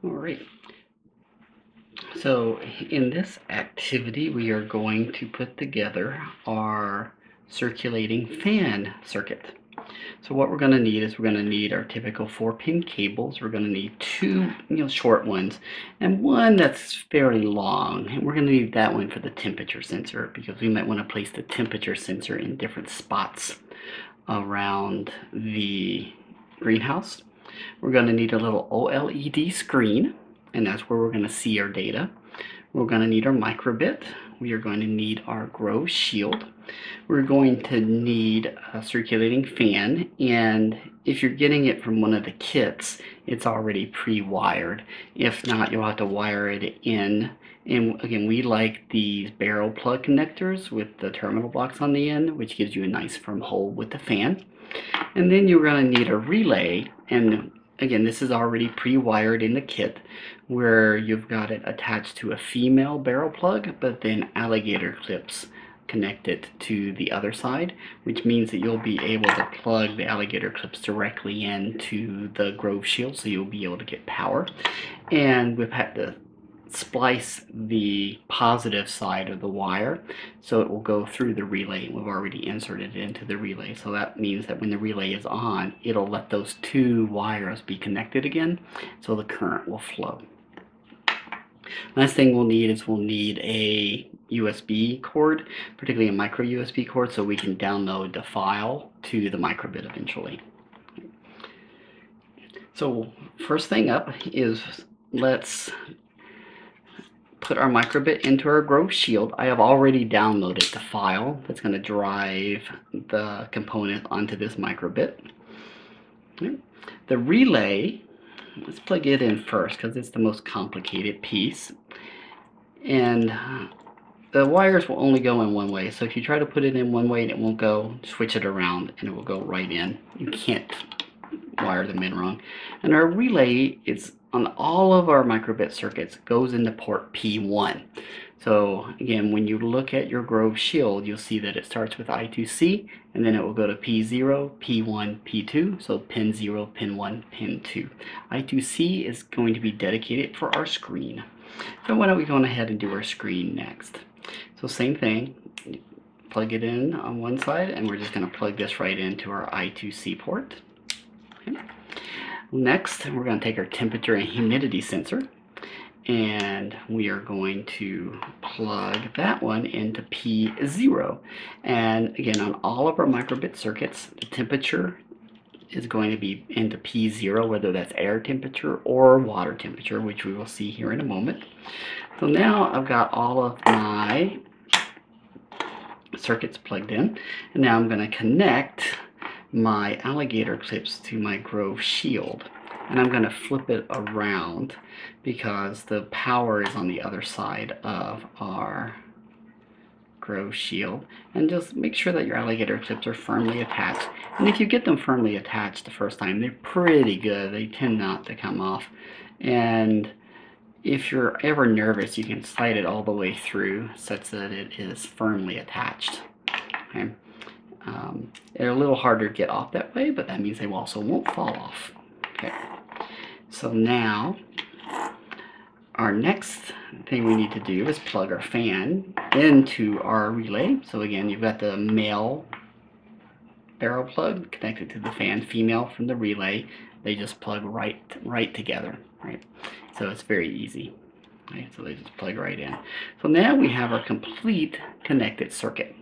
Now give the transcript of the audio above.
All right. So in this activity, we are going to put together our circulating fan circuit. So what we're going to need is we're going to need our typical 4-pin cables. We're going to need two short ones and one that's fairly long. And we're going to need that one for the temperature sensor because we might want to place the temperature sensor in different spots around the greenhouse. We're going to need a little OLED screen, and that's where we're going to see our data. We're going to need our microbit. We are going to need our grow shield. We're going to need a circulating fan, and if you're getting it from one of the kits, it's already pre-wired. If not, you'll have to wire it in. And again, we like these barrel plug connectors with the terminal blocks on the end, which gives you a nice firm hold with the fan. And then you're going to need a relay, and again, this is already pre-wired in the kit where you've got it attached to a female barrel plug, but then alligator clips connected to the other side, which means that you'll be able to plug the alligator clips directly into the Grove shield, so you'll be able to get power. And we've had to splice the positive side of the wire so it will go through the relay. We've already inserted it into the relay, so that means that when the relay is on, it'll let those two wires be connected again so the current will flow. Last thing we'll need is we'll need a USB cord, particularly a micro USB cord, so we can download the file to the microbit eventually. So first thing up is let's put our microbit into our Grow shield. I have already downloaded the file that's going to drive the component onto this microbit. Okay. The relay, let's plug it in first because it's the most complicated piece. And the wires will only go in one way, so if you try to put it in one way and it won't go, switch it around and it will go right in. You can't wire them in wrong. And our relay is on all of our microbit circuits goes into port P1. So again, when you look at your Grove shield, you'll see that it starts with I2C and then it will go to P0, P1, P2, so pin 0, pin 1, pin 2. I2C is going to be dedicated for our screen. So why don't we go ahead and do our screen next. So same thing, plug it in on one side and we're just going to plug this right into our I2C port. Okay. Next, we're going to take our temperature and humidity sensor and we are going to plug that one into P0. And again, on all of our microbit circuits, the temperature is going to be into P0, whether that's air temperature or water temperature, which we will see here in a moment. So now I've got all of my circuits plugged in, and now I'm going to connect my alligator clips to my Grove shield, and I'm going to flip it around because the power is on the other side of our Grove shield. And just make sure that your alligator clips are firmly attached, and if you get them firmly attached the first time, they're pretty good. They tend not to come off, and if you're ever nervous, you can slide it all the way through such that it is firmly attached. Okay. They're a little harder to get off that way, but that means they also won't fall off. Okay. So now, our next thing we need to do is plug our fan into our relay. So again, you've got the male barrel plug connected to the fan, female from the relay. They just plug right together, right? So it's very easy. Right? So they just plug right in. So now we have our complete connected circuit.